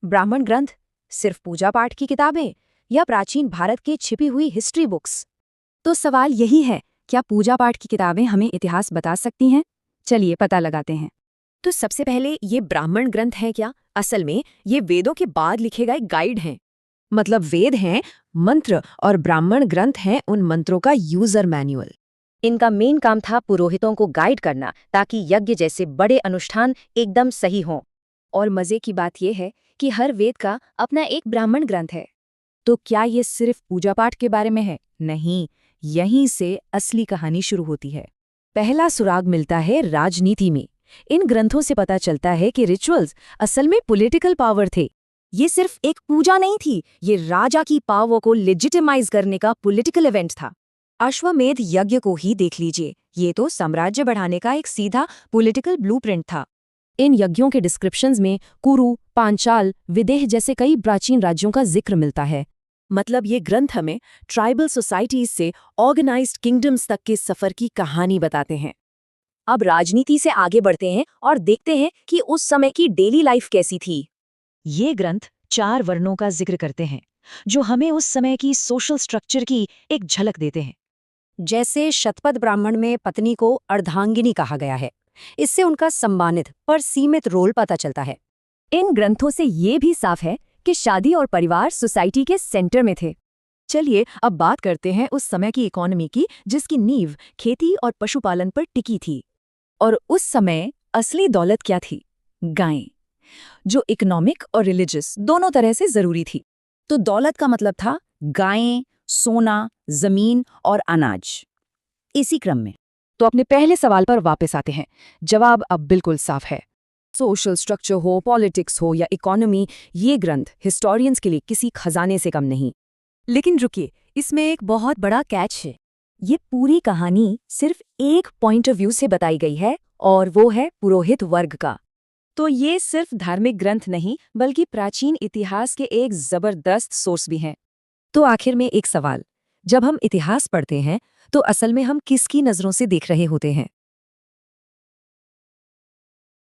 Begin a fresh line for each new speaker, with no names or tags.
ब्राह्मण ग्रंथ सिर्फ पूजा पाठ की किताबें या प्राचीन भारत की छिपी हुई हिस्ट्री बुक्स?
तो सवाल यही है, क्या पूजा पाठ की किताबें हमें इतिहास बता सकती हैं? चलिए पता लगाते हैं।
तो सबसे पहले ये ब्राह्मण ग्रंथ हैं क्या? असल में ये वेदों के बाद लिखे गए गाइड हैं। मतलब वेद हैं मंत्र और ब्राह्मण ग्रंथ हैं उन मंत्रों का यूजर मैनुअल। इनका मेन काम था पुरोहितों को गाइड करना ताकि यज्ञ जैसे बड़े अनुष्ठान एकदम सही हों।
और मजे की बात यह है कि हर वेद का अपना एक ब्राह्मण ग्रंथ है। तो क्या ये सिर्फ पूजा पाठ के बारे में है? नहीं, यहीं से असली कहानी शुरू होती है।
पहला सुराग मिलता है राजनीति में। इन ग्रंथों से पता चलता है कि रिचुअल्स असल में पॉलिटिकल पावर थे। ये सिर्फ एक पूजा नहीं थी, ये राजा की पावर को लेजिटिमाइज करने का पॉलिटिकल इवेंट था। अश्वमेध यज्ञ को ही देख लीजिए, ये तो साम्राज्य बढ़ाने का एक सीधा पॉलिटिकल ब्लूप्रिंट था। इन यज्ञों के डिस्क्रिप्शंस में कुरु, पांचाल, विदेह जैसे कई प्राचीन राज्यों का जिक्र मिलता है। मतलब ये ग्रंथ हमें ट्राइबल सोसाइटीज से ऑर्गेनाइज्ड किंगडम्स तक के सफर की कहानी बताते हैं। अब राजनीति से आगे बढ़ते हैं और देखते हैं कि उस समय की डेली लाइफ कैसी थी। ये ग्रंथ 4 वर्णों का जिक्र करते हैं, जो हमें उस समय की सोशल स्ट्रक्चर की एक झलक देते हैं। जैसे शतपथ ब्राह्मण में पत्नी को अर्धांगिनी कहा गया है। इससे उनका सम्मानित पर सीमित रोल पता चलता है। इन ग्रंथों से ये भी साफ है कि शादी और परिवार सोसाइटी के सेंटर में थे। चलिए अब बात करते हैं उस समय की इकोनॉमी की, जिसकी नींव खेती और पशुपालन पर टिकी थी। और उस समय असली दौलत क्या थी? गायें, जो इकोनॉमिक और रिलीजियस दोनों तरह से जरूरी थी। तो दौलत का मतलब था गायें, सोना, जमीन और अनाज। इसी क्रम में तो अपने पहले सवाल पर वापस आते हैं। जवाब अब बिल्कुल साफ है। सोशल स्ट्रक्चर हो, पॉलिटिक्स हो या इकोनॉमी, ये ग्रंथ हिस्टोरियंस के लिए किसी खजाने से कम नहीं। लेकिन रुकिए, इसमें एक बहुत बड़ा कैच है। ये पूरी कहानी सिर्फ एक पॉइंट ऑफ व्यू से बताई गई है, और वो है पुरोहित वर्ग का। तो ये सिर्फ धार्मिक ग्रंथ नहीं, बल्कि प्राचीन इतिहास के एक जबरदस्त सोर्स भी हैं। तो आखिर में एक सवाल, जब हम इतिहास पढ़ते हैं तो असल में हम किसकी नज़रों से देख रहे होते हैं?